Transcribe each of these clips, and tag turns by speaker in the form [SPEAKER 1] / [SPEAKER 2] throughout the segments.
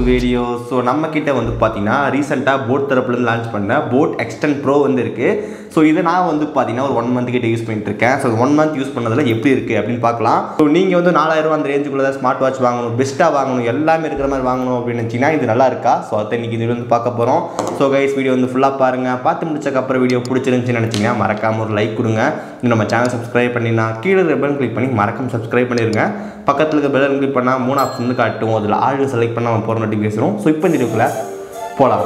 [SPEAKER 1] Video. So நம்ம கிட்ட வந்து பார்த்தீங்கன்னா ரீசெண்டாக போட் தரப்புலேருந்து லான்ச் பண்ண போட் Xtend Pro வந்து இருக்குது. ஸோ இதை நான் வந்து பார்த்தீங்கன்னா ஒரு 1 month கிட்ட யூஸ் பண்ணிட்டு இருக்கேன். ஸோ 1 month யூஸ் பண்ணதில் எப்படி இருக்குது அப்படின்னு பார்க்கலாம். ஸோ நீங்கள் வந்து 4000 அந்த ரேஞ்சுக்குள்ளே தான் ஸ்மார்ட் வாட்ச் வாங்கணும், பெஸ்ட்டாக வாங்கணும், எல்லாமே இருக்கிற மாதிரி வாங்கணும் அப்படின்னு நினச்சிங்கன்னா இது நல்லா இருக்கா? ஸோ அதை இன்றைக்கி இது வந்து பார்க்க போகிறோம். ஸோ கைஸ் வீடியோ வந்து ஃபுல்லாக பாருங்கள். பார்த்து முடிச்சக்கப்புறம் வீடியோ பிடிச்சிருந்துச்சின்னு நினச்சிங்கன்னா மறக்காமல் ஒரு லைக் கொடுங்க. நம்ம சேனல் சப்ஸ்கிரைப் பண்ணினா கீழே பெல் கிளிக் பண்ணி மறக்காம சப்ஸ்கிரைப் பண்ணிடுங்க. பக்கத்தில் இருக்க பெல் கிளிக் பண்ணால் 3 ஆப்ஷன் வந்து காட்டும். அதில் ஆள் செலக்ட் பண்ணால் நம்ம போகிற நோட்டிஃபிகேஷன். ஸோ இப்போ இந்த வீடியோக்குள்ளே போகலாம்.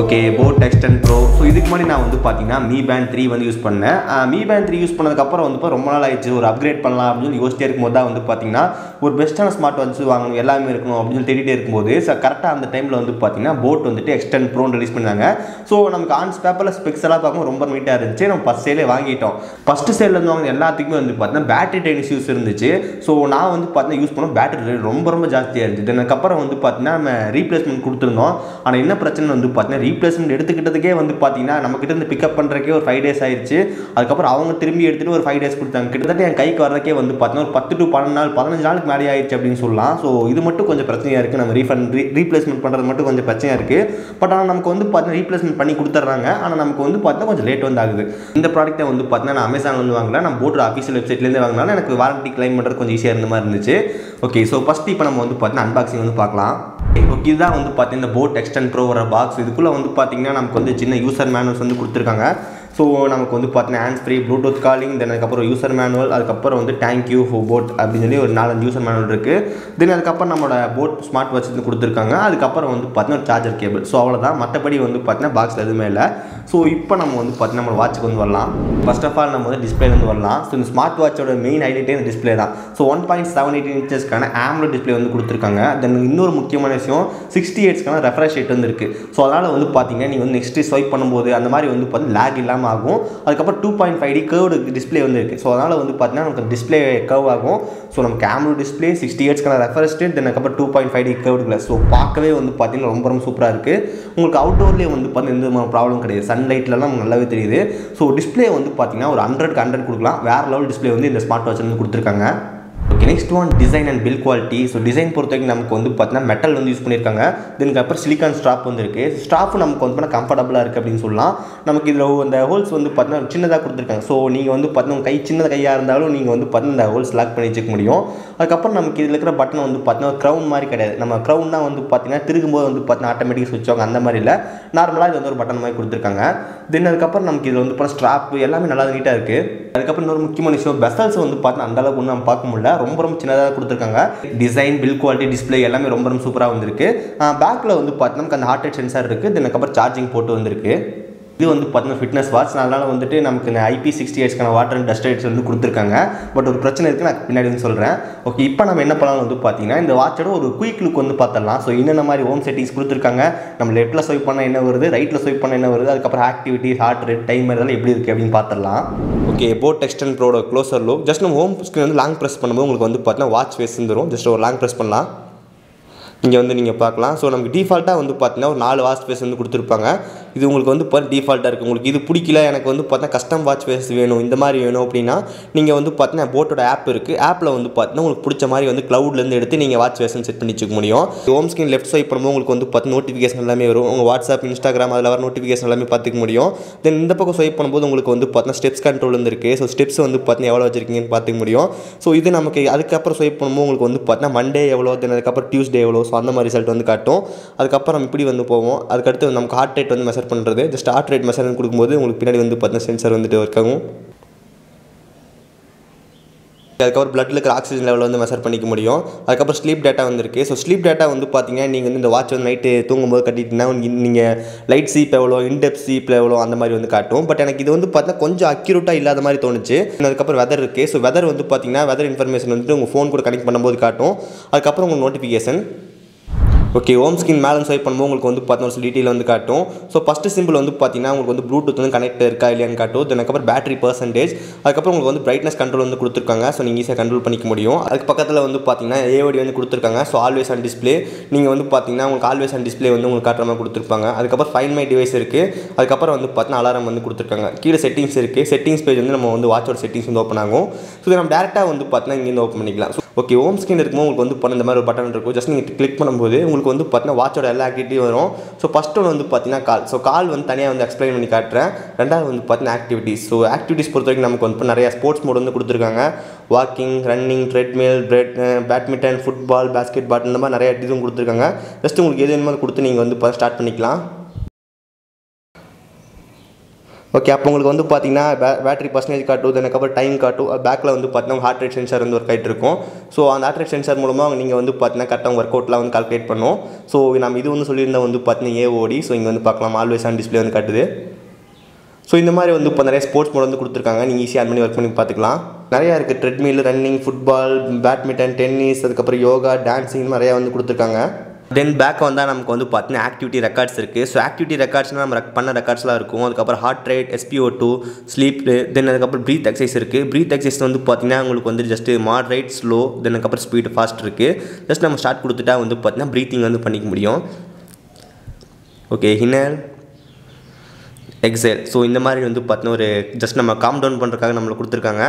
[SPEAKER 1] Okay, boAt Xtend Pro. So இதுக்கு முன்னாடி நான் வந்து பார்த்தீங்கன்னா Mi Band 3 வந்து யூஸ் பண்ணேன். Mi Band 3 யூஸ் பண்ணதுக்கப்புறம் வந்து ரொம்ப நாள் ஆயிடுச்சு, ஒரு அப்கிரேட் பண்ணலாம் அப்படின்னு சொல்லி யோசிச்சிட்டே இருக்கும்போது தான் வந்து பார்த்தீங்கன்னா ஒரு பெஸ்ட்டான ஸ்மார்ட் வாட்ச் வாங்கணும், எல்லாமே இருக்கணும் அப்படின்னு சொல்லி தேடிட்டே இருக்கும்போது கரெக்டாக அந்த டைமில் வந்து பார்த்தீங்கன்னா போட் வந்துட்டு Xtend Pro ரிலீஸ் பண்ணாங்க. ஸோ நமக்கு ஆன்ஸ் பேப்பரில் ஸ்பெக்ஸ் எல்லாம் பார்க்கும் ரொம்ப நீட்டாக இருந்துச்சு. நம்ம ஃபஸ்ட் சேலே வாங்கிட்டோம். ஃபஸ்ட்டு சேலில் இருந்து வாங்கின எல்லாத்துக்குமே வந்து பார்த்தீங்கன்னா பேட்டரி டைம் இஷ்யூஸ் இருந்துச்சு. ஸோ நான் வந்து பார்த்தீங்கன்னா யூஸ் பண்ணோம், பேட்டரி ரொம்ப ஜாஸ்தியாக இருந்துச்சு. அதுக்கப்புறம் வந்து பார்த்தீங்கன்னா நம்ம ரீப்ளேஸ்மெண்ட் கொடுத்துருந்தோம். ஆனால் என்ன பிரச்சனை வந்து பார்த்தீங்கன்னா ரீப்ளேஸ்மெண்ட் எடுத்துக்கிட்டதுக்கே வந்து பார்த்தீங்கன்னா நம்மக்கிட்ட இருந்து பிக்கப் பண்ணுறதுக்கே ஒரு 5 days ஆயிடுச்சு. அதுக்கப்புறம் அவங்க திரும்பி எடுத்துகிட்டு ஒரு 5 days கொடுத்தாங்க. கிட்டத்தட்ட என் கைக்கு வரதுக்கே வந்து பார்த்தீங்கன்னா ஒரு 10 to 12 நாள் 15 நாளுக்கு மேலே ஆயிடுச்சு அப்படின்னு சொல்லலாம். ஸோ இது மட்டும் கொஞ்சம் பிரச்சனையாக இருக்குது. நம்ம ரீப்ளேஸ்மெண்ட் பண்ணுறது மட்டும் கொஞ்சம் பிரச்சனையாக இருக்குது. பட் ஆனால் நமக்கு வந்து பார்த்தீங்கன்னா ரீப்ளேஸ்மெண்ட் பண்ணி கொடுத்துட்றாங்க. ஆனால் நமக்கு வந்து பார்த்தீங்கன்னா கொஞ்சம் லேட் வந்து ஆகுது. இந்த ப்ராடக்ட்டை வந்து பார்த்தீங்கன்னா நான் அமேசான் வந்து வாங்கல, நம்ம போட்டோட அஃபிஷியல் வெப்சைட்லேருந்து வாங்கினாலும் எனக்கு வாரண்டி கிளைம் பண்ணுறது கொஞ்சம் ஈஸியாக இருந்த மாதிரி இருந்துச்சு. ஓகே, ஸோ ஃபஸ்ட்டு இப்போ நம்ம வந்து பார்த்தீங்கன்னா அன்பாக்சிங் வந்து பார்க்கலாம். ஓகே, இதுதான் வந்து பார்த்தீங்கன்னா இந்த போட் Xtend Pro வர பாக்ஸ். இதுக்குள்ளே வந்து பார்த்தீங்கன்னா நமக்கு வந்து சின்ன யூசர் மேனுவல்ஸ் வந்து கொடுத்துருக்காங்க. ஸோ நமக்கு வந்து பார்த்தீங்கன்னா ஹேண்ட்ஸ் ஃப்ரீ, ப்ளூடூத் காலிங், தென் அதுக்கப்புறம் யூசர் மேனுவல், அதுக்கப்புறம் வந்து தேங்க்யூ ஃபார் போட் அப்படின்னு சொல்லி ஒரு 4-5 யூசர் மேனுவல் இருக்குது. தென் அதுக்கப்புறம் நம்மளோட போட் ஸ்மார்ட் வாட்ச் வந்து கொடுத்துருக்காங்க. அதுக்கப்புறம் வந்து பார்த்தீங்கன்னா ஒரு சார்ஜர் கேபிள். ஸோ அவ்வளோதான், மற்றபடி வந்து பார்த்தீங்கன்னா பாக்ஸில் எதுவுமே இல்லை. ஸோ இப்போ நம்ம வந்து பார்த்தீங்கன்னா நம்ம வாட்சுக்கு வந்து வரலாம். ஃபர்ஸ்ட் ஆஃப் ஆல் நம்ம வந்து டிஸ்பிளேலேருந்து வரலாம். ஸோ இந்த ஸ்மார்ட் வாட்சோட மெயின் ஹைலைட்டே இந்த டிஸ்பிளே தான். ஸோ 1.78 inchesக்கான AMOLed டிஸ்பிளே வந்து கொடுத்துருக்காங்க. தென் இன்னொரு முக்கியமான விஷயம் 60 Hzக்கான ரெஃப்ரெஷ் ரேட் வந்து இருக்குது. ஸோ அதனால் வந்து பார்த்தீங்கன்னா நீங்கள் வந்து நெக்ஸ்ட்டு ஸ்வைப் பண்ணும்போது அந்த மாதிரி வந்து பார்த்தீங்கன்னா லேக் இல்லாமல் ஆகும். அதுக்கப்புறம் 2.5D கர்வ்டு டிஸ்பிளே வந்து இருக்குது. ஸோ அதனால் வந்து பார்த்தீங்கன்னா நமக்கு டிஸ்பிளே கர்வ் ஆகும். ஸோ நமக்கு AMOLed டிஸ்பிளே 60 Hzக்கான ரெஃப்ரெஷ் ரேட், தென் அதுக்கப்புறம் 2.5D கர்வ்டு கிளாஸ். ஸோ பார்க்கவே வந்து பார்த்தீங்கன்னா ரொம்ப சூப்பராக இருக்குது. உங்களுக்கு அவுட்டோர்லேயே வந்து பார்த்தீங்கன்னா எந்த விதமான ப்ராப்ளம் கிடையாது. சன்லைட்லலாம் நமக்கு நல்லாவே தெரியுது. ஸோ டிஸ்பிளே வந்து பார்த்தீங்கன்னா ஒரு 100க்கு 100 கொடுக்கலாம். வேறு லெவல் டிஸ்பிளே வந்து இந்த ஸ்மார்ட் வாட்ச் வந்து கொடுத்துருக்காங்க. Okay, next one design and bill quality. So design பொறுத்த வரைக்கும் நமக்கு வந்து பார்த்தீங்கன்னா மெட்டல் வந்து யூஸ் பண்ணியிருக்காங்க. தென் அப்புறம் சிலிக்கான் ஸ்ட்ராப் வந்து இருக்குது. ஸ்ட்ராப் நமக்கு வந்து பார்த்தீங்கன்னா கம்ஃபர்டபுளாக இருக்குது அப்படின்னு சொல்லலாம். நமக்கு இதில் இந்த ஹோல்ஸ் வந்து பார்த்தீங்கன்னா சின்னதாக கொடுத்துருக்காங்க. ஸோ நீங்கள் வந்து பார்த்தீங்கன்னா கை சின்ன கையாக இருந்தாலும் நீங்கள் வந்து பார்த்தீங்கன்னா இந்த ஹோல்ஸ் லாக் பண்ணி வச்சுக்க முடியும். அதுக்கப்புறம் நமக்கு இதில் இருக்கிற பட்டன் வந்து பார்த்தீங்கன்னா க்ரௌன் மாதிரி கிடையாது. நம்ம க்ரௌன்னா வந்து பார்த்தீங்கன்னா திருக்கும்போது வந்து பார்த்தீங்கன்னா ஆட்டோமேட்டிக் சுவிட்ச் ஆகும், அந்த மாதிரி இல்லை. நார்மலாக இது வந்து ஒரு பட்டன் மாதிரி கொடுத்துருக்காங்க. தென் அதுக்கப்புறம் நமக்கு இதில் வந்து பார்த்தீங்கன்னா ஸ்ட்ராப் எல்லாமே நல்லா நீட்டாக இருக்குது. அதுக்கப்புறம் இன்னொரு முக்கியமான விஷயம், பெசல்ஸ் வந்து பார்த்தீங்கன்னா அந்தளவுக்கு ஒன்றும் நம்ம பார்க்க முடியல, ரொம்ப சின்னதாக கொடுத்துருக்காங்க. டிசைன், பில் குவாலிட்டி, டிஸ்பிளே எல்லாமே ரொம்ப சூப்பராக வந்திருக்கு. பேக்கில் வந்து பார்த்தீங்கன்னா நமக்கு அந்த ஹார்ட் ரேட் சென்சார் இருக்குது. தென் அதுக்கப்புறம் சார்ஜிங் போட்டு வந்திருக்கு. இது வந்து பார்த்தீங்கன்னா ஃபிட்னஸ் வாட்ச். அதனால் வந்துட்டு நமக்கு இந்த IP60 Hzக்கான வாட்டர் அண்ட் டஸ்ட் ரேட்ஸ் வந்து கொடுத்துருக்காங்க. பட் ஒரு பிரச்சனை இருக்குது, நான் பின்னாடி வந்து சொல்கிறேன். ஓகே, இப்போ நம்ம என்ன பண்ணலாம் வந்து பார்த்தீங்கன்னா இந்த வாட்சோட ஒரு குயிக் லுக் வந்து பார்த்துடலாம். ஸோ என்னென்ன மாதிரி ஹோம் செட்டிங்ஸ் கொடுத்துருக்காங்க, நம்ம லெஃப்ட்டில் ஸ்வைப் பண்ணால் என்ன வருது, ரைட்டில் ஸ்வைப் பண்ணால் என்ன வருது, அதுக்கப்புறம் ஆக்டிவிட்டி, ஹார்ட் ரேட், டைமர் இதெல்லாம் எப்படி இருக்குது அப்படின்னு பார்த்துடலாம். ஓகே, போட் Xtend Proட க்ளோசர் லுக். ஜஸ்ட் நம்ம ஹோம் ஸ்க்ரீன் வந்து லாங் ப்ரெஸ் பண்ணும்போது உங்களுக்கு வந்து பார்த்தீங்கன்னா வாட்ச் ஃபேஸ் வந்துடும். ஜஸ்ட் ஒரு லாங் ப்ரெஸ் பண்ணலாம், இங்கே வந்து நீங்கள் பார்க்கலாம். ஸோ நமக்கு டிஃபால்ட்டாக வந்து பார்த்தீங்கன்னா ஒரு 4 வாட்ச் ஃபேஸ் வந்து கொடுத்துருப்பாங்க. இது உங்களுக்கு வந்து இப்போ டிஃபால்ட்டாக இருக்குது. உங்களுக்கு இது பிடிக்கல, எனக்கு வந்து பார்த்தீங்கன்னா கஸ்டம் வாட்ச் ஃபேஸ் வேணும், இந்த மாதிரி வேணும் அப்படின்னா நீங்கள் வந்து பார்த்தீங்கன்னா போட்டோட ஆப் இருக்குது. ஆப்பில் வந்து பார்த்தீங்கன்னா உங்களுக்கு பிடிச்ச மாதிரி வந்து க்ளவுட்லேருந்து எடுத்து நீங்கள் வாட்ச் ஃபேஸ்ன்னு செட் பண்ணி வச்சுக்க முடியும். ஹோம் ஸ்க்ரீன் லெஃப்ட் ஸ்வைப் பண்ணும்போது உங்களுக்கு வந்து பார்த்தீங்கன்னா நோட்டிஃபிகேஷன் எல்லாமே வரும். உங்கள் வாட்ஸ்அப், இன்ஸ்டாகிராம் அதில் வர நோட்டிஃபிகேஷன் எல்லாமே பார்த்துக்க முடியும். தென் இந்த பக்கம் ஸ்வைப் பண்ணும்போது உங்களுக்கு வந்து பார்த்தீங்கன்னா ஸ்டெப்ஸ் கண்ட்ரோல் இருக்குது. ஸோ ஸ்டெப்ஸ் வந்து பார்த்தீங்கன்னா எவ்வளோ வச்சிருக்கீங்கன்னு பார்த்துக்க முடியும். ஸோ இது நமக்கு அதுக்கப்புறம் ஸ்வைப் பண்ணும்போது உங்களுக்கு வந்து பார்த்தீங்கன்னா மண்டே எவ்வளோ, தென் அதுக்கப்புறம் டியூஸ்டே எவ்வளோ, ஸோ அந்த மாதிரி ரிசல்ட் வந்து காட்டும். அதுக்கப்புறம் நம்ம இப்படி வந்து போவோம். அதுக்கடுத்து நமக்கு ஹார்ட் ரேட் வந்து மெஷர் பண்ணுறது. ஜஸ்ட் ஹார்ட் ரேட் மெஷர் கொடுக்கும்போது உங்களுக்கு பின்னாடி வந்து பார்த்தீங்கன்னா சென்சார் வந்துட்டு ஒர்க் ஆகும். அதுக்கப்புறம் பிளட்டில் இருக்கிற ஆக்சிஜன் லெவல் வந்து மெஷர் பண்ணிக்க முடியும். அதுக்கப்புறம் ஸ்லீப் டேட்டா வந்துருக்கு. ஸோ ஸ்லீப் டேட்டா வந்து பார்த்தீங்கன்னா நீங்கள் வந்து இந்த வாட்ச் வந்து நைட்டு தூங்கும்போது கட்டிட்டீங்கன்னா நீங்கள் லைட் ஸ்லீப் எவ்வளோ, இன்டெப்த் ஸ்லீப் எவ்வளோ அந்த மாதிரி வந்து காட்டும். பட் எனக்கு இது வந்து பார்த்தீங்கன்னா கொஞ்சம் அக்யூரேட்டாக இல்லாத மாதிரி தோணுச்சு. அதுக்கப்புறம் வெதர் இருக்குது. ஸோ வெதர் வந்து பார்த்தீங்கன்னா வெதர் இன்ஃபர்மேஷன் வந்துட்டு உங்கள் ஃபோன் கூட கனெக்ட் பண்ணும்போது காட்டும். அதுக்கப்புறம் உங்கள் நோட்டிஃபிகேஷன். ஓகே, ஹோம் ஸ்க்ரீன் மேலே ஸ்வைப் பண்ணும்போது உங்களுக்கு வந்து பார்த்தீங்கன்னா ஒரு டீட்டெயில் வந்து காட்டும். ஸோ ஃபஸ்ட்டு சிம்பிள் வந்து பார்த்தீங்கன்னா உங்களுக்கு வந்து ப்ளூடூத் வந்து கனெக்ட் இருக்கா இல்லையான்னு காட்டும். அதுக்கப்புறம் பேட்டரி பர்சன்டேஜ், அதுக்கப்புறம் உங்களுக்கு வந்து பிரைட்னஸ் கண்ட்ரோல் வந்து கொடுத்துருக்காங்க. ஸோ நீங்கள் ஈஸியாக கண்ட்ரோல் பண்ணிக்க முடியும். அதுக்கு பக்கத்தில் வந்து பார்த்தீங்கன்னா ஏஓடி வந்து கொடுத்துருக்காங்க. ஸோ ஆல்வேஸ் ஆன் டிஸ்பிளே, நீங்கள் வந்து பார்த்தீங்கன்னா உங்களுக்கு ஆல்வேஸ் ஆன் டிஸ்பிளே வந்து உங்களுக்கு காட்டுற மாதிரி கொடுத்துருப்பாங்க. அதுக்கப்புறம் ஃபைண்ட் மை டிவைஸ் இருக்குது. அதுக்கப்புறம் வந்து பார்த்தீங்கன்னா அலாரம் வந்து கொடுத்துருக்காங்க. கீழே செட்டிங்ஸ் இருக்குது. செட்டிங்ஸ் பேஜ் வந்து நம்ம வந்து வாட்சோட செட்டிங்ஸ் வந்து ஓப்பன் ஆகும். ஸோ இதை நம்ம டேரெக்டாக வந்து பார்த்தீங்கன்னா இங்கேருந்து ஓப்பன் பண்ணிக்கலாம். ஓகே, ஹோம் ஸ்க்ரீன் இருக்கும்போது உங்களுக்கு வந்து பண்ண இந்த மாதிரி ஒரு பட்டன் இருக்கும். ஜஸ்ட் நீங்கள் கிளிக் பண்ணும்போது உங்களுக்கு வந்து பார்த்தீங்கன்னா வாட்சோட எல்லா ஆக்டிவிட்டியும் வரும். ஸோ ஃபஸ்ட் ஒன்று வந்து பார்த்தீங்கன்னா கால். ஸோ கால் வந்து தனியாக வந்து எக்ஸ்பிளைன் பண்ணி காட்டுறேன். ரெண்டாவது வந்து பார்த்தீங்கன்னா ஆக்டிவிட்டீஸ். ஸோ ஆக்டிவிட்டீஸ் பொறுத்த வரைக்கும் நமக்கு வந்து நிறையா ஸ்போர்ட்ஸ் மோட் வந்து கொடுத்துருக்காங்க. Walking, running, treadmill, badminton, football, basketball, இந்த மாதிரி நிறைய ஆக்டிவிட்டிஸும் கொடுத்துருக்காங்க. ஜஸ்ட் உங்களுக்கு எது வேணுமோ கொடுத்து நீங்கள் வந்து ஸ்டார்ட் பண்ணிக்கலாம். ஓகே, அப்போ உங்களுக்கு வந்து பார்த்தீங்கன்னா பேட்டரி பர்சன்டேஜ் காட்டும். அதுக்கப்புறம் டைம் காட்டும். பேக்கில் வந்து பார்த்தீங்கன்னா ஹார்ட் ரேட் சென்சார் வந்து ஒர்க் ஆகிட்டு இருக்கும். ஸோ அந்த ஹார்ட் ரேட் சென்சார் மூலமாக நீங்கள் வந்து பார்த்தீங்கன்னா கரெக்டாக ஒர்க் அவுட்லாம் வந்து கால்குலேட் பண்ணும். ஸோ நம்ம இது வந்து சொல்லியிருந்தால் வந்து பார்த்தீங்கன்னா ஏஓடி. ஸோ இங்கே வந்து பார்க்கலாம், ஆல்வேஸ் ஆன் டிஸ்பிளே வந்து காட்டுது. ஸோ இந்த மாதிரி வந்து இப்போ நிறைய ஸ்போர்ட்ஸ் மோட் வந்து கொடுத்துருக்காங்க. நீங்கள் ஈஸியாக ஆன் பண்ணி ஒர்க் பண்ணி பார்த்துக்கலாம். நிறையா இருக்குது. Treadmill, running, football, badminton, tennis, அதுக்கப்புறம் யோகா, டான்ஸிங் நிறையா வந்து கொடுத்துருக்காங்க. தென் பேக் வந்தால் நமக்கு வந்து பார்த்தீங்கன்னா ஆக்டிவிட்டி ரெக்கார்ட்ஸ் இருக்குது. ஸோ ஆக்டிவிட்டி ரெக்கார்ட்ஸ்னால் நம்ம பண்ண ரெக்கார்ட்ஸ்லாம் இருக்கும். அதுக்கப்புறம் ஹார்ட் ரேட், SpO2, ஸ்லீப்பு, தென் அதுக்கப்புறம் ப்ரீத் எக்ஸசைஸ் இருக்குது. ப்ரீத் எக்ஸசைஸ் வந்து பார்த்தீங்கன்னா உங்களுக்கு வந்து ஜஸ்ட்டு மாட்ரேட், ஸ்லோ, தென் அதுக்கப்புறம் ஸ்பீட், ஃபாஸ்ட் இருக்குது. ஜஸ்ட் நம்ம ஸ்டார்ட் கொடுத்துட்டா வந்து பார்த்தீங்கன்னா ப்ரீத்திங் வந்து பண்ணிக்க முடியும். Okay, inhale, exhale. ஸோ இந்த மாதிரி வந்து பார்த்தீங்கன்னா ஒரு ஜஸ்ட் நம்ம காம் டவுன் பண்ணுறதுக்காக நம்மளுக்கு கொடுத்துருக்காங்க.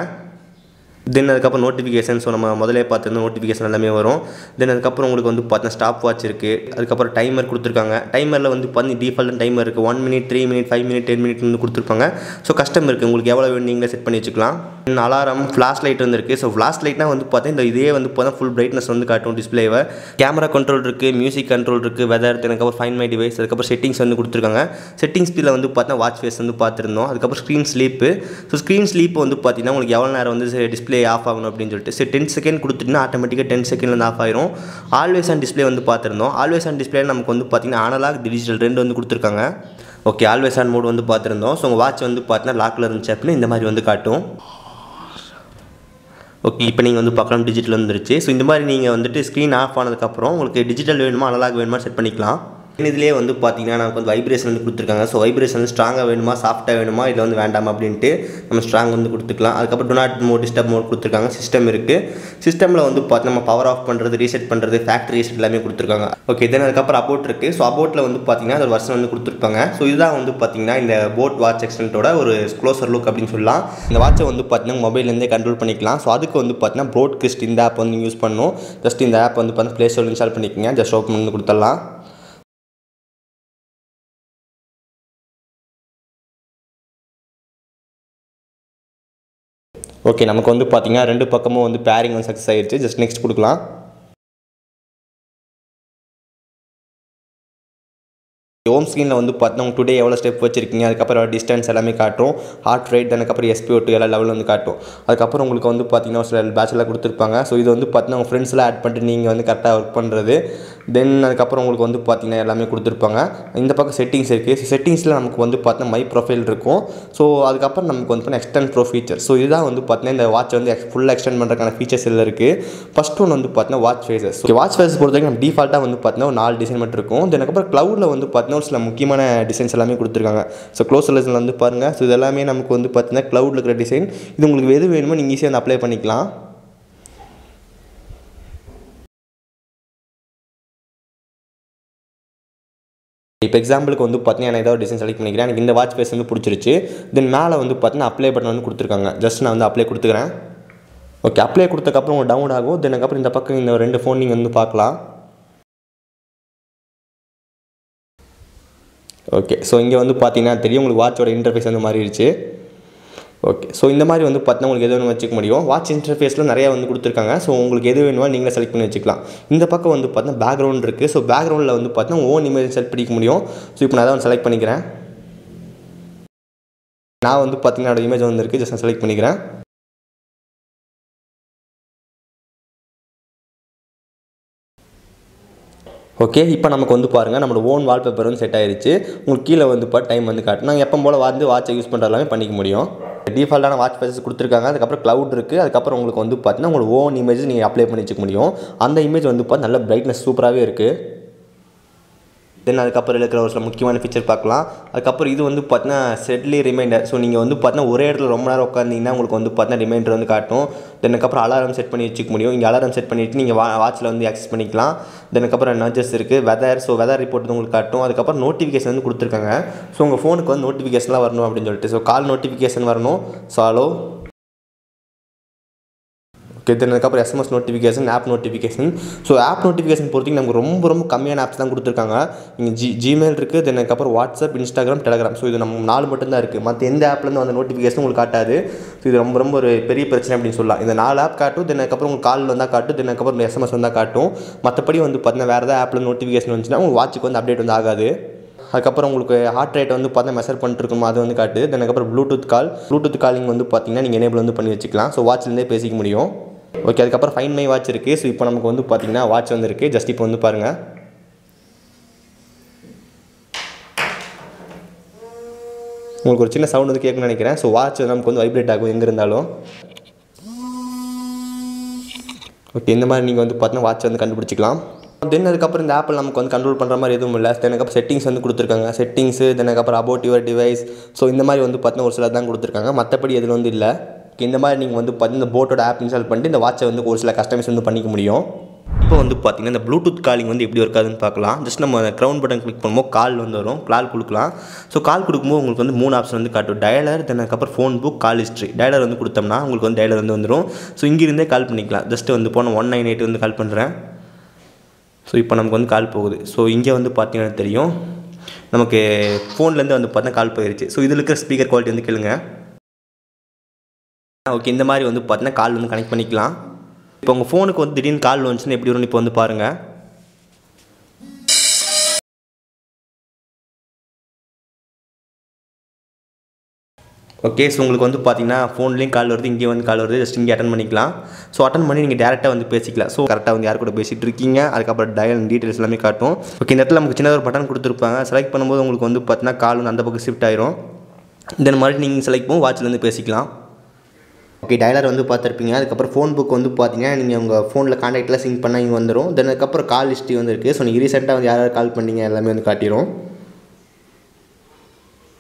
[SPEAKER 1] தென் அதுக்கப்புறம் நோட்டிஃபிகேஷன். ஸோ நம்ம முதலே பார்த்துருந்தோம், நோட்டிஃபிகேஷன் எல்லாமே வரும். தென் அதுக்கப்புறம் உங்களுக்கு வந்து பார்த்தீங்கன்னா ஸ்டாப் வாட்ச் இருக்குது. அதுக்கப்புறம் டைமர் கொடுத்துருக்காங்க. டைமரில் வந்து பார்த்தீங்கன்னா டிஃபால்ட் டைமர் இருக்குது. 1 மினிட், 3 மினிட், 5 மினிட், 10 மினிட் வந்து கொடுத்துருப்பாங்க. ஸோ கஸ்டம் இருக்குது, உங்களுக்கு எவ்வளோ வேணும் நீங்களே செட் பண்ணி வச்சுக்கலாம். அலாரம், ஃப்ளாஷ் லைட் வந்து இருக்குது. ஸோ ஃப்ளாஷ் லைட்னா வந்து பார்த்தீங்கன்னா இந்த இதே வந்து பார்த்தா ஃபுல் பிரைட்னஸ் வந்து காட்டும் டிஸ்பிளேவை. கேமரா கண்ட்ரோல் இருக்குது, மியூசிக் கண்ட்ரோல் இருக்குது, வெதர், அதுக்கப்புறம் ஃபைண்ட் மை டிவைஸ், அதுக்கப்புறம் செட்டிங்ஸ் வந்து கொடுத்துருக்காங்க. செட்டிங்ஸ் ஸ்பீடில் வந்து பார்த்தீங்கன்னா வாட்ச் ஃபேஸ் வந்து பார்த்துருந்தோம். அதுக்கப்புறம் screen sleep. So screen sleep வந்து பார்த்தீங்கன்னா உங்களுக்கு எவ்வளோ நேரம் வந்து டிஸ்பிளே ஆஃப் ஆகணும் அப்படின்னு சொல்லிட்டு 10 செகண்ட் கொடுத்துட்டுனா ஆட்டோமேட்டிக்காக 10 செகண்ட்லேருந்து ஆஃப் ஆயிரும். ஆல்வேஸ் ஆன் டிஸ்பிளே வந்து பார்த்துருந்தோம். ஆல்வேஸ் ஆன் டிஸ்பிளே நமக்கு வந்து பார்த்தீங்கன்னா அனலாக், டிஜிட்டல் ரெண்டு வந்து கொடுத்துருக்காங்க. ஓகே, ஆல்வேஸ் ஆன் மோட் வந்து பார்த்துருந்தோம். ஸோ உங்கள் வாட்ச் வந்து பார்த்தீங்கன்னா லாக்கில் இருந்துச்சு அப்படின்னு இந்த மாதிரி வந்து காட்டும். ஓகே, இப்போ நீங்கள் வந்து பார்க்கலாம் டிஜிட்டல் வந்துருச்சு. ஸோ இந்த மாதிரி நீங்கள் வந்துட்டு ஸ்க்ரீன் ஆஃப் ஆனதுக்கப்புறம் உங்களுக்கு டிஜிட்டல் வேணுமா அனலாக் வேணுமா செட் பண்ணிக்கலாம். இதிலே வந்து பார்த்தீங்கன்னா நமக்கு வந்து வைப்ரேஷன் வந்து கொடுத்துருக்காங்க. ஸோ வைப்ரேஷன் வந்து ஸ்ட்ராங்காக வேணுமா சாஃப்ட்டாக வேணுமா இல்லை வந்து வேண்டாமா அப்படின்ட்டு நம்ம ஸ்ட்ராங் வந்து கொடுத்துக்கலாம். அதுக்கப்புறம் do not mode, disturb mode கொடுத்துருக்காங்க. சிஸ்டம் இருக்குது. சிஸ்டமில் வந்து பார்த்து நம்ம பவர் ஆஃப் பண்ணுறது, ரீசெட் பண்ணுறது, ஃபேக்ட்ரி ரீசெட் எல்லாமே கொடுத்துருக்காங்க. ஓகே, தென் அதுக்கப்புறம் அபவுட் இருக்குது. ஸோ அபவுட்டில் வந்து பார்த்தீங்கன்னா ஒரு வருஷன் வந்து கொடுத்துருப்பாங்க. ஸோ இதுதான் வந்து பார்த்தீங்கன்னா இந்த போட் வாட்ச் எக்ஸ்டெண்டோட ஒரு க்ளோசர் லுக் அப்படின்னு சொல்லலாம். இந்த வாட்சை வந்து பார்த்தீங்கன்னா மொபைல்லேருந்தே கண்ட்ரோல் பண்ணிக்கலாம். ஸோ அதுக்கு வந்து பார்த்தீங்கன்னா ப்ரோட்காஸ்ட் இந்த ஆப் வந்து யூஸ் பண்ணணும். ஜஸ்ட் இந்த ஆப் வந்து பார்த்தீங்கன்னா ப்ளே ஸ்டோரில் இன்ஸ்டால் பண்ணிக்கோங்க. ஜஸ்ட் ஓப்பன் பண்ணி கொடுத்துடலாம். ஓகே, நமக்கு வந்து பார்த்தீங்கன்னா ரெண்டு பக்கமும் வந்து பேரிங் வந்து சக்ஸஸ் ஆகிடுச்சு. ஜஸ்ட் நெக்ஸ்ட் கொடுக்கலாம். ஹோம் ஸ்க்ரீனில் வந்து பார்த்தீங்கன்னா டுடே எவ்வளோ ஸ்டெப் வச்சிருக்கீங்க, அதுக்கப்புறம் டிஸ்டன்ஸ் எல்லாமே காட்டும். ஹார்ட் ரேட், அதுக்கப்புறம் SpO2 எல்லா லெவலில் வந்து காட்டும். அதுக்கப்புறம் உங்களுக்கு வந்து பார்த்தீங்கன்னா ஒரு சில பேட்செல்லாம் கொடுத்துருப்பாங்க. ஸோ இது வந்து பார்த்தீங்கன்னா உங்கள் ஃப்ரெண்ட்ஸ்லாம் ஆட் பண்ணிட்டு நீங்கள் வந்து கரெக்டாக ஒர்க் பண்ணுறது. தென் அதுக்கப்புறம் உங்களுக்கு வந்து பார்த்தீங்கன்னா எல்லாமே கொடுத்துருப்பாங்க. இந்த பக்கம் செட்டிங்ஸ் இருக்குது. செட்டிங்ஸில் நமக்கு வந்து பார்த்தீங்கன்னா மை ப்ரொஃபைல் இருக்கும். ஸோ அதுக்கப்புறம் நமக்கு வந்து எக்ஸ்டெண்ட் ப்ரோ ஃபீச்சர். ஸோ இதுதான் வந்து பார்த்தீங்கன்னா இந்த வாட்ச் வந்து ஃபுல்லாக எக்ஸ்டெண்ட் பண்ணுறதுக்கான ஃபீச்சர்ஸ் இதில் இருக்குது. ஃபஸ்ட் ஒன்று வந்து பார்த்தீங்கன்னா வாட்ச் ஃபேஸஸ். வாட்ச் ஃபேஸஸ் பொறுத்த வரைக்கும் நம்ம டிஃபால்ட்டாக வந்து பார்த்தீங்கன்னா ஒரு 4 டிசைன் மட்டும் இருக்கும். தென் அதுக்கப்புறம் க்ளவுடில் வந்து பார்த்தீங்கன்னா ஒரு சில முக்கியமான டிசைன்ஸ் எல்லாமே கொடுத்துருக்காங்க. ஸோ க்ளோசர் லெசனில் வந்து பாருங்கள். ஸோ இது எல்லாமே நமக்கு வந்து பார்த்தீங்கன்னா க்ளவுடில் இருக்கிற டிசைன். இது உங்களுக்கு எது வேணுமோ நீங்கள் ஈஸியாக வந்து அப்ளை பண்ணிக்கலாம். இப்போ எக்ஸாம்பிளுக்கு வந்து பார்த்தீங்கன்னா நான் ஏதாவது டிசைன் செலக்ட் பண்ணிக்கிறேன். எனக்கு இந்த வாட்ச் ஃபேஸ் வந்து பிடிச்சிருச்சு. தென் மேலே வந்து பார்த்தீங்கன்னா அப்ளை பட்டன் வந்து கொடுத்துருக்காங்க. ஜஸ்ட் நான் வந்து அப்ளை கொடுத்துக்கிறேன். ஓகே, அப்ளை கொடுத்தக்கப்புறம் உங்களுக்கு டவுன்லோட் ஆகும். தென் அதுக்கப்புறம் இந்த பக்கம் இந்த 2 ஃபோன் நீங்கள் வந்து பார்க்கலாம். ஓகே, ஸோ இங்கே வந்து பார்த்தீங்கன்னா தெரியும் உங்களுக்கு வாட்சோட இன்டர்ஃபேஸ் வந்து மாறிடுச்சு. ஓகே, ஸோ இந்த மாதிரி வந்து பார்த்தீங்கன்னா உங்களுக்கு எது வேணும் வச்சுக்க முடியும். வாட்ச் இன்டர்ஃபேஸில் நிறையா வந்து கொடுத்துருக்காங்க. ஸோ உங்களுக்கு எது வேணுமோ நீங்களே செலக்ட் பண்ணி வச்சுக்கலாம். இந்த பக்கம் வந்து பார்த்தீங்கன்னா பேக்ரவுண்ட் இருக்குது. ஸோ பேக்ரவுண்டில் வந்து பார்த்தீங்கன்னா ஓன் இமேஜ் செலக்ட் பண்ணிக்க முடியும். ஸோ இப்போ நான் தான் வந்து செலக்ட் பண்ணிக்கிறேன். நான் வந்து பார்த்தீங்கன்னா என்னோட இமேஜ் வந்து இருக்குது. ஜஸ்ட் நான் செலக்ட் பண்ணிக்கிறேன். ஓகே, இப்போ நமக்கு வந்து பாருங்கள் நம்மளோட ஓன் வால்பேப்பர் வந்து செட் ஆகிடுச்சு. உங்களுக்கு கீழே வந்து டைம் வந்து காட்டும். நாங்கள் எப்போ போல் வந்து வாட்சை யூஸ் பண்ணுற எல்லாமே பண்ணிக்க முடியும். டிஃபால்ட்டான வாட்ச் ஃபேஸஸ் கொடுத்துருக்காங்க. அதுக்கப்புறம் க்ளவுட் இருக்குது. அதுக்கப்புறம் உங்களுக்கு வந்து பார்த்தீங்கன்னா உங்களோட ஓன் இமேஜ் நீங்கள் அப்ளை பண்ணி வச்சுக்க முடியும். அந்த இமேஜ் வந்து நல்ல பிரைட்னஸ் சூப்பராகவே இருக்குது. தென் அதுக்கப்புறம் இருக்கிற ஒரு சில முக்கியமான ஃபீச்சர் பார்க்கலாம். அதுக்கப்புறம் இது வந்து பார்த்தீங்கன்னா செட்லி ரிமைண்டர். ஸோ நீங்கள் வந்து பார்த்தீங்கன்னா ஒரே இடத்துல ரொம்ப நேரம் உட்காந்திங்கன்னா உங்களுக்கு வந்து பார்த்தீங்கன்னா ரிமைண்டர் வந்து காட்டும். தென் அதுக்கப்புறம் அலாரம் செட் பண்ணி வச்சுக்க முடியும். இங்கே அலாரம் செட் பண்ணிவிட்டு நீங்கள் வாட்சில் வந்து ஆக்சஸ் பண்ணிக்கலாம். தென் அதுக்கப்புறம் நட்ஜஸ் இருக்குது, வெதர். ஸோ வெதர் ரிப்போர்ட் வந்து உங்களுக்கு காட்டும். அதுக்கப்புறம் நோட்டிஃபிகேஷன் வந்து கொடுத்துருக்காங்க. ஸோ உங்கள் ஃபோனுக்கு வந்து நோட்டிஃபிகேஷன்லாம் வரணும் அப்படின்னு சொல்லிட்டு. ஸோ கால் நோட்டிஃபிகேஷன் வரணும். ஸோ ஹலோ தென் அதுக்கப்புறம் SMS notification, app notification. So app notification பொறுத்திங்க நமக்கு ரொம்ப ரொம்ப கம்மியான ஆப்ஸ் தான் கொடுத்துருக்காங்க. இங்கே ஜிமெயில் இருக்குது, தென் அதுக்கப்புறம் வாட்ஸ்அப், இன்ஸ்டாகிராம், டெலகிராம். ஸோ இது நம்ம 4 மட்டும்தான் இருக்குது. மற்ற எந்த ஆப்லேருந்து அந்த நோட்டிஃபிகேஷன் உங்களுக்கு காட்டாது. ஸோ இது ரொம்ப ரொம்ப ஒரு பெரிய பிரச்சனை அப்படின்னு சொல்லலாம். இந்த 4 ஆப் காட்டும், தென் அதுக்கப்புறம் உங்களுக்கு கால் வந்தால் காட்டும், தென் அதுக்கப்புறம் எஸ்எம்எஸ் வந்தால் காட்டும். மற்றபடி வந்து பார்த்தீங்கன்னா வேறு ஏதாவது ஆப்பில் நோட்டிஃபிகேஷன் வந்துச்சுன்னா உங்கள் வாட்சுக்கு வந்து அப்டேட் வந்து ஆகாது. அதுக்கப்புறம் உங்களுக்கு ஹார்ட் ரேட் வந்து பார்த்தா மெஷர் பண்ணிட்டுருக்கோம், அது வந்து காட்டு. தென் அதுக்கப்புறம் ப்ளூடூத் காலிங் வந்து பார்த்தீங்கன்னா நீங்கள் எனேபிள் வந்து பண்ணி வச்சுக்கலாம். ஸோ வாட்ச்லேருந்தே பேசிக்க முடியும். ஓகே, அதுக்கப்புறம் ஃபைன் மை வாட்ச் இருக்குது. ஸோ இப்போ நமக்கு வந்து பார்த்தீங்கன்னா வாட்ச் வந்து இருக்குது. ஜஸ்ட் இப்போ வந்து பாருங்கள். உங்களுக்கு ஒரு சின்ன சவுண்ட் வந்து கேட்கணும்னு நினைக்கிறேன். ஸோ வாட்ச் நமக்கு வந்து வைப்ரேட் ஆகும் எங்கே இருந்தாலும். ஓகே, இந்த மாதிரி நீங்கள் வந்து பார்த்தீங்கன்னா வாட்ச் வந்து கண்டுபிடிச்சிக்கலாம். தென் அதுக்கப்புறம் இந்த ஆப்பில் நமக்கு வந்து கண்ட்ரோல் பண்ணுற மாதிரி எதுவும் இல்லை. தென் அதுக்கப்புறம் செட்டிங்ஸ் வந்து கொடுத்துருக்காங்க. செட்டிங்ஸு, தென் அதுக்கப்புறம் அபவுட் யுவர் டிவைஸ். ஸோ இந்த மாதிரி வந்து பார்த்தீங்கன்னா ஒரு சிலர் தான் கொடுத்துருக்காங்க. மற்றபடி எதுவும் வந்து இல்லை. இந்த மாதிரி நீங்கள் வந்து பார்த்தீங்கன்னா இந்த போட்டோட ஆப் இன்ஸ்டால் பண்ணிட்டு இந்த வாட்சை வந்து ஒரு சில கஸ்டமைஸ் வந்து பண்ணிக்க முடியும். இப்போ வந்து பார்த்தீங்கன்னா இந்த ப்ளூடூத் காலிங் வந்து எப்படி இருக்காதுன்னு பார்க்கலாம். ஜஸ்ட் நம்ம க்ரௌன் பட்டன் கிளிக் பண்ணும்போது கால் வந்து வரும், கால் கொடுக்கலாம். ஸோ கால் கொடுக்கும்போது உங்களுக்கு வந்து 3 ஆப்ஷன் வந்து காட்டும். டயலர், தென் அதுக்கப்புறம் ஃபோன் புக், கால் ஹிஸ்ட்ரி. டயலர் வந்து கொடுத்தோம்னா உங்களுக்கு வந்து டயலர் வந்து வந்துடும். ஸோ இங்கிருந்தே கால் பண்ணிக்கலாம். ஜஸ்ட் வந்து போன 198 வந்து கால் பண்ணுறேன். ஸோ இப்போ நமக்கு வந்து கால் போகுது. ஸோ இங்கே வந்து பார்த்தீங்கன்னா தெரியும் நமக்கு ஃபோன்லேருந்து வந்து பார்த்தீங்கன்னா கால் போயிடுச்சு. ஸோ இதில் இருக்கிற ஸ்பீக்கர் குவாலிட்டி வந்து கேளுங்க. ஓகே, இந்த மாதிரி வந்து பார்த்தீங்கன்னா கால் வந்து கனெக்ட் பண்ணிக்கலாம். இப்போ உங்கள் ஃபோனுக்கு வந்து திடீர்னு கால் வந்துச்சுன்னா எப்படி வரும்னு இப்போ வந்து பாருங்கள். ஓகே, ஸோ உங்களுக்கு வந்து பார்த்தீங்கன்னா ஃபோன்லேயும் கால் வருது, இங்கேயும் வந்து கால் வருது. ஜஸ்ட் இங்கே அட்டன் பண்ணிக்கலாம். ஸோ அட்டன் பண்ணி நீங்கள் டேரெக்டாக வந்து பேசிக்கலாம். ஸோ கரெக்டாக வந்து யார் கூட பேசிகிட்டு இருக்கீங்க, அதுக்கப்புறம் டயல் டீட்டெயில்ஸ் எல்லாமே காட்டும். ஓகே, இந்த இடத்துல நமக்கு சின்னதாக ஒரு பட்டன் கொடுத்துருப்பாங்க. செலக்ட் பண்ணும்போது உங்களுக்கு வந்து பார்த்தீங்கன்னா கால் வந்து அந்த பக்கம் ஷிஃப்ட் ஆயிரும். இந்த மாதிரி நீங்கள் செலக்ட் பண்ணும் வாட்ச்லேருந்து பேசிக்கலாம். ஓகே, டயலர் வந்து பார்த்துருப்பீங்க. அதுக்கப்புறம் ஃபோன் புக் வந்து பார்த்தீங்கன்னா நீங்கள் உங்கள் ஃபோனில் கான்டாக்டில் சிங்க் பண்ணால் இங்கே வந்துடும். தென் அதுக்கப்புறம் கால் ஹிஸ்ட்ரி வந்து இருக்குது. ஸோ நீங்கள் ரீசெண்டாக வந்து யாராவது கால் பண்ணீங்க எல்லாமே வந்து காட்டிடும்.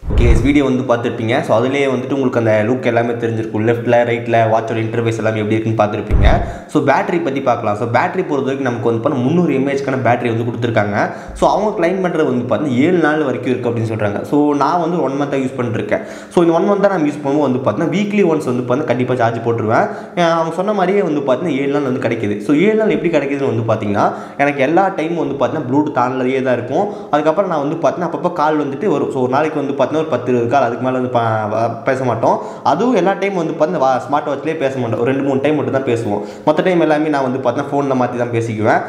[SPEAKER 1] ஓகே, வீடியோ வந்து பார்த்துருப்பீங்க. ஸோ அதிலேயே வந்துட்டு உங்களுக்கு அந்த லுக் எல்லாமே தெரிஞ்சிருக்கும். லெஃப்ட்டில் ரைட்டில் வாட்சோட இன்டர்ஃபேஸ் எல்லாமே எப்படி இருக்குன்னு பார்த்துருப்பீங்க. ஸோ பேட்டரி பற்றி பார்க்கலாம். ஸோ பேட்டரி பொறுத்த வரைக்கும் நமக்கு வந்து பார்த்தா 300 mAhக்கான பேட்டரி வந்து கொடுத்துருக்காங்க. ஸோ அவங்க கிளைம் பண்ணுறது வந்து பார்த்தீங்கன்னா 7 நாள் வரைக்கும் இருக்குது அப்படின்னு சொல்கிறாங்க. ஸோ நான் வந்து 1 மந்த்தாக யூஸ் பண்ணிட்டுருக்கேன். ஸோ இந்த 1 மந்த்தாக நான் யூஸ் பண்ணும்போது வந்து பார்த்தீங்கன்னா வீக்லி ஒன்ஸ் வந்து பார்த்தீங்கன்னா கண்டிப்பாக சார்ஜ் போட்டுருவேன். அவங்க சொன்ன மாதிரியே வந்து பார்த்தீங்கன்னா 7 நாள் வந்து கிடைக்குது. ஸோ 7 நாள் எப்படி கிடைக்குதுன்னு வந்து பார்த்தீங்கன்னா எனக்கு எல்லா டைமும் வந்து பார்த்தீங்கன்னா ப்ளூடூத் ஆன்லேயே தான் இருக்கும். அதுக்கப்புறம் நான் வந்து பார்த்தீங்கன்னா அப்பப்போ கால் வந்துட்டு வரும். ஸோ ஒரு நாளைக்கு வந்து பார்த்தீங்கன்னா ஒரு 10-20 கால், அதுக்கு மேலே வந்து பேச மாட்டோம். அதுவும் எல்லா டைம் வந்து பார்த்தீங்கன்னா ஸ்மார்ட் வாட்ச்லேயே பேச மாட்டோம். ஒரு 2-3 டைம் மட்டும் தான் பேசுவோம். மற்ற டைம் எல்லாமே நான் வந்து பார்த்தீங்கன்னா ஃபோனில் மாற்றி தான் பேசிக்குவேன்.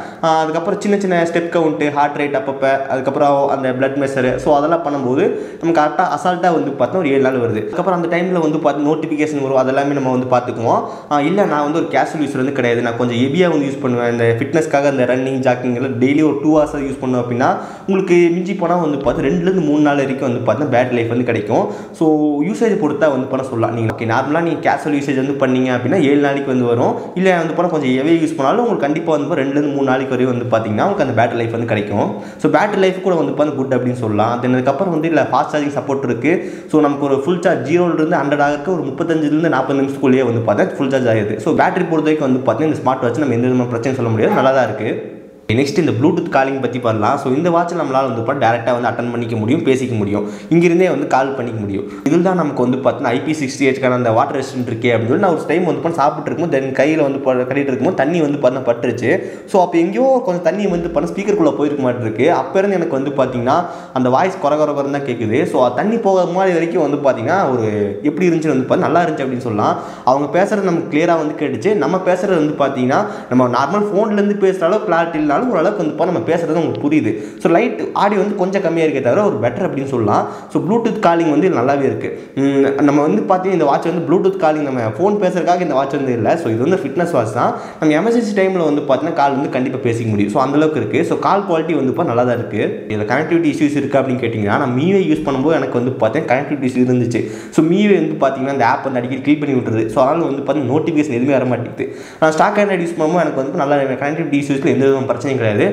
[SPEAKER 1] அதுக்கப்புறம் சின்ன சின்ன ஸ்டெப் கவுண்ட்டு, ஹார்ட் ரேட் அப்பப்போ, அதுக்கப்புறம் அந்த பிளட் மெஷரு. ஸோ அதெல்லாம் பண்ணும்போது நமக்கு கரெக்டாக அசால்ட்டாக வந்து பார்த்தீங்கன்னா ஒரு 7 நாள் வருது. அதுக்கப்புறம் அந்த டைமில் வந்து பார்த்து நோட்டிஃபிகேஷன் வரும், அதெல்லாமே நம்ம வந்து பார்த்துக்குவோம். இல்லை நான் வந்து ஒரு கேஷுவல் யூஸர் வந்து கிடையாது, நான் கொஞ்சம் ஹெவியாக வந்து யூஸ் பண்ணுவேன். இந்த ஃபிட்னஸ்க்காக அந்த ரன்னிங் ஜாக்கிங் எல்லாம் டெய்லி ஒரு 2 hours யூஸ் பண்ணுவோம் அப்படின்னா உங்களுக்கு மிஞ்சி போனால் வந்து பார்த்து 2-3 நாள் வரைக்கும் வந்து பார்த்தீங்கன்னா பேட்டரி லைஃப் வந்து கிடைக்கும். ஸோ யூசேஜ் பொறுத்தா வந்து பண்ண சொல்லலாம். நீங்கள் ஓகே நார்மலாக நீங்கள் கேஷுவல் யூசேஜ் வந்து பண்ணீங்க அப்படின்னா 7 நாளைக்கு வந்து வரும். இல்லை வந்து போனால் கொஞ்சம் ஹெவியாக யூஸ் பண்ணாலும் உங்களுக்கு கண்டிப்பாக வந்து 2-3 நாளைக்கு வரையும் வந்து பார்த்தீங்கன்னா உங்களுக்கு அந்த பேட்டரி லைஃப் வந்து கிடைக்கும். ஸோ பேட்டரி லைஃப் கூட வந்து பார்த்தா குட் அப்படின்னு சொல்லலாம். அதுக்கப்புறம் வந்து இல்லை ஃபாஸ்ட் சார்ஜிங் சப்போர்ட் இருக்குது. ஸோ நமக்கு ஒரு ஃபுல் சார்ஜ் 0லேருந்து 100 ஆகிறதுக்கு ஒரு 35-40 நிமிஷத்துக்குள்ளேயே வந்து பார்த்தா ஃபுல் சார்ஜ் ஆகிடுது. ஸோ பேட்டரி பொறுத்த வரைக்கும் வந்து பார்த்தீங்கன்னா இந்த ஸ்மார்ட் வாட்ச் நம்ம எந்த விதமான பிரச்சனை சொல்ல முடியாது, நல்லா தான் இருக்குது. நெக்ஸ்ட் இந்த ப்ளூடூத் காலிங் பற்றி பண்ணலாம். ஸோ இந்த வாட்ச் நம்மளால் வந்து டேரெக்டாக வந்து அட்டன் பண்ணிக்க முடியும், பேசிக்க முடியும், இங்கிருந்தே வந்து கால் பண்ணிக்க முடியும். இதில் தான் நமக்கு வந்து பார்த்தீங்கன்னா IP68க்கான அந்த வாட்டர் ரெசிஸ்டன்ட் இருக்கே அப்படின்னு சொல்லி நான் ஒரு டைம் வந்து சாப்பிட்டு இருக்கும்போது தென் கையில் வந்து கட்டிட்டு இருக்கும்போது தண்ணி வந்து பார்த்தீங்கன்னா பட்டுருச்சு. ஸோ அப்போ எங்கேயோ கொஞ்சம் தண்ணி வந்து பண்ண ஸ்பீக்கருக்குள்ளே போயிருக்க மாட்டிருக்கு. அப்போ இருந்து எனக்கு வந்து பார்த்தீங்கன்னா அந்த வாய்ஸ் குறகுறன்னு தான் கேட்குது. ஸோ தண்ணி போகிற மாதிரி வரைக்கும் வந்து பார்த்தீங்கன்னா ஒரு எப்படி இருந்துச்சுன்னு வந்து நல்லா இருந்துச்சு அப்படின்னு சொல்லலாம். அவங்க பேசுகிறது நமக்கு கிளியராக வந்து கேட்டுச்சு. நம்ம பேசுகிறது வந்து பார்த்தீங்கன்னா நம்ம நார்மல் ஃபோன்லேருந்து பேசுகிற அளவு கிளாரிட்டி இல்லைனாலும் ஓரளவுக்கு வந்து நம்ம பேசுகிறது உங்களுக்கு புரியுது. ஸோ லைட் ஆடியோ வந்து கொஞ்சம் கம்மியாக இருக்கே தவிர ஒரு பெட்டர் அப்படின்னு சொல்லலாம். ஸோ ப்ளூடூத் காலிங் வந்து நல்லாவே இருக்குது. நம்ம வந்து பார்த்தீங்கன்னா இந்த வாட்ச் வந்து ப்ளூடூத் காலிங் நம்ம ஃபோன் பேசுறதுக்காக இந்த வாட்ச் வந்து இல்லை. ஸோ இது வந்து ஃபிட்னஸ் வாட்ச் தான். நம்ம எமர்ஜென்சி டைமில் வந்து பார்த்தீங்கன்னா கால் வந்து கண்டிப்பாக பேசிக்க முடியும். ஸோ அந்தளவுக்கு இருக்குது. ஸோ கால் குவாலிட்டி வந்து நல்லா தான் இருக்குது. இதில் கனெக்டிவிட்டி இஷ்யூஸ் இருக்குது அப்படின்னு கேட்டிங்கன்னா நான் மீவே யூஸ் பண்ணும்போது எனக்கு வந்து பார்த்தீங்கன்னா கனெக்டிவிட்டி இஷ்யூ இருந்துச்சு. ஸோ மீவே வந்து பார்த்தீங்கன்னா இந்த ஆப் வந்து அடிக்கடி கிளிக் பண்ணி விட்டுருது. ஸோ அதனால் வந்து பார்த்தீங்கன்னா நோட்டிஃபிகேஷன் எதுவுமே வர மாட்டேங்குது. நான் ஸ்டாக் ஆண்ட்ராய்டு யூஸ் பண்ணும்போது எனக்கு வந்து நல்லா கனெக்டிவிட்டி இஷ்யூஸில் எந்த விதமான பிரச்சனை பிரச்சனையும் கிடையாது.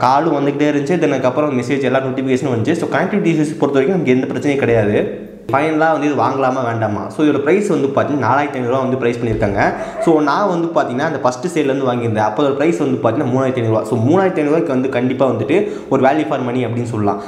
[SPEAKER 1] காலும் வந்துகிட்டே இருந்துச்சு, தென் அதுக்கப்புறம் மெசேஜ் எல்லா நோட்டிஃபிகேஷனும் வந்துச்சு. ஸோ கனெக்டிவிட்டி இஷ்யூஸ் பொறுத்த வரைக்கும் நமக்கு எந்த பிரச்சனையும் கிடையாது. ஃபைனலாக வந்து இது வாங்கலாமா வேண்டாமா? ஸோ இதோட ப்ரைஸ் வந்து பார்த்தீங்கன்னா 4500 வந்து ப்ரைஸ் பண்ணியிருக்காங்க. ஸோ நான் வந்து பார்த்தீங்கன்னா அந்த ஃபஸ்ட்டு சேல்லேருந்து வாங்கியிருந்தேன். அப்போ ஒரு ப்ரைஸ் வந்து பார்த்தீங்கன்னா 3500. ஸோ 3500 வந்து கண்டிப்பாக வந்துட்டு ஒரு வேல்யூ ஃபார் மணி அப்படின்னு சொல்லலாம்.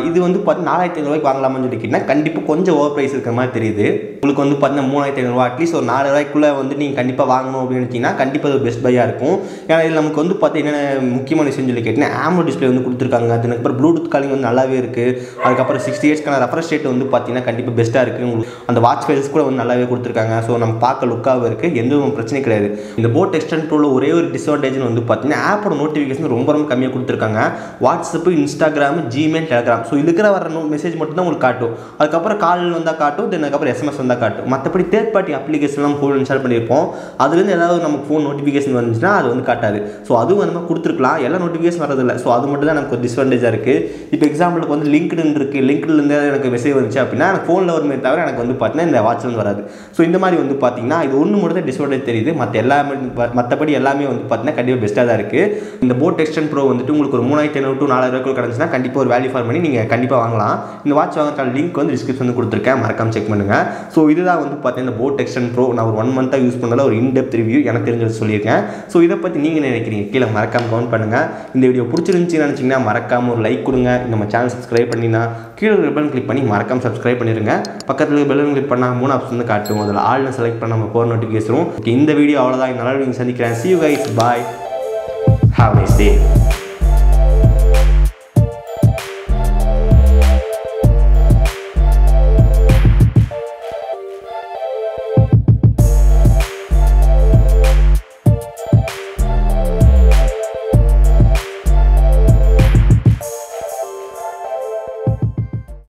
[SPEAKER 1] இது வந்து பார்த்தீங்கன்னா 4500 வாங்கலாமான்னு சொல்லி கேட்டிங்கன்னா கண்டிப்பாக கொஞ்சம் ஓவர் ப்ரைஸ் இருக்கிற மாதிரி தெரியுது. உங்களுக்கு வந்து பார்த்தீங்கன்னா 3500 அட்லீஸ்ட் ஒரு 4000 வந்து நீங்கள் கண்டிப்பாக வாங்கணும் அப்படின்னு நினச்சிங்கன்னா கண்டிப்பாக அது பெஸ்ட் பையாக இருக்கும். ஏன்னா இதில் நமக்கு வந்து பார்த்தீங்கன்னா முக்கியமான விஷயம் சொல்லி கேட்டிங்கன்னா ஆமோல்ட் டிஸ்பிளே வந்து கொடுத்துருக்காங்க. அதுக்கப்புறம் ப்ளூடூத் காலிங் வந்து நல்லாவே இருக்குது. அதுக்கப்புறம் 60 Hzக்கான ரெஃப்ரெஷ் ரேட் வந்து பார்த்தீங்கன்னா கண்டிப்பாக பெஸ்ட்டாக இருக்குது. உங்களுக்கு அந்த வாட்ச் ஃபேஸஸ் கூட வந்து நல்லாவே கொடுத்துருக்காங்க. ஸோ நம்ம பார்க்க லுக்காகவும் இருக்குது, எந்த ஒரு பிரச்சனையும் கிடையாது. இந்த போட் எக்ஸ்டெண்ட் ப்ரோவில் ஒரே ஒரு டிஸ்அட்வான்டேஜ் வந்து பார்த்தீங்கன்னா ஆப்போட நோட்டிஃபிகேஷன் ரொம்ப கம்மியாக கொடுத்துருக்காங்க. WhatsApp, Instagram, Gmail, Telegram. So இருக்கிற வர மெசேஜ் மட்டும் தான் உங்களுக்கு காட்டும். அதுக்கப்புறம் கால் வந்தால் காட்டும், தென் அதுக்கப்புறம் SMS வந்தால் காட்டும். மற்றபடி தேர்ட் பார்ட்டி அப்ளிகேஷன்லாம் ஃபோன் இன்ஸ்டால் பண்ணியிருப்போம். அதுலேருந்து ஏதாவது நமக்கு ஃபோன் நோட்டிஃபிகேஷன் வந்துச்சுன்னா அது வந்து காட்டாது. ஸோ அதுவும் நம்ம கொடுத்துருக்கலாம், எல்லா நோட்டிஃபிகேஷன் வரதில்லை. ஸோ அது மட்டும் தான் நமக்கு ஒரு டிஸ்அட்வான்டேஜாக இருக்குது. இப்போ எக்ஸாம்பிளுக்கு வந்து லிங்க்டின் இருக்குது, லிங்க்டின்லேருந்து எனக்கு மெசேஜ் வந்துச்சு அப்படின்னா எனக்கு ஃபோனில் வருமே தவிர எனக்கு வந்து பார்த்தீங்கன்னா இந்த வாட்ச் வந்து வராது. ஸோ இந்த மாதிரி வந்து பார்த்தீங்கன்னா இது ஒன்று மட்டும் தான் டிஸ்அட்வான்டேஜ் தெரியுது. மற்றபடி எல்லாமே வந்து பார்த்தீங்கன்னா கண்டிப்பாக பெஸ்ட்டாக தான் இருக்குது. இந்த போட் எக்ஸ்டெண்ட் ப்ரோ வந்துட்டு உங்களுக்கு ஒரு 3500 to 4000 கிடந்துச்சுன்னா கண்டிப்பாக ஒரு வேல்யூ ஃபார் மணி நீங்கள் கண்டிப்பாக வாங்கலாம். இந்த வாட்ச் வாங்குறதுக்கான லிங்க் வந்து டிஸ்கிரிப்ஷன் கொடுத்துருக்கேன், மறக்காம செக் பண்ணுங்கள். ஸோ இதுதான் வந்து பார்த்தீங்கன்னா இந்த போட் எக்ஸ்டெண்ட் ப்ரோ நான் ஒரு 1 month யூஸ் பண்ணல ஒரு இன்டெப்த் ரிவ்யூ எனக்கு தெரிஞ்சது சொல்லியிருக்கேன். ஸோ இதை பற்றி நீங்கள் நினைக்கிறீங்க கீழே மறக்காம கமெண்ட் பண்ணுங்கள். இந்த வீடியோ பிடிச்சிருந்துச்சின்னு நினச்சிங்கன்னா மறக்காம ஒரு லைக் கொடுங்க. நம்ம சேனல் சப்ஸ்கிரைப் பண்ணினா கீழே பெல் கிளிக் பண்ணி மறக்காம சப்ஸ்கிரைப் பண்ணிடுங்க. பக்கத்தில் பெல் கிளிக் பண்ணால் 3 ஆப்ஷன் வந்து காட்டும். அதில் ஆல்னு செலக்ட் பண்ண நம்ம போகிற நோட்டிஃபிகேஷன். இந்த வீடியோ அவ்வளோதான். நல்ல நீங்கள் சந்திக்கிறேன். See you guys, bye, have a nice day.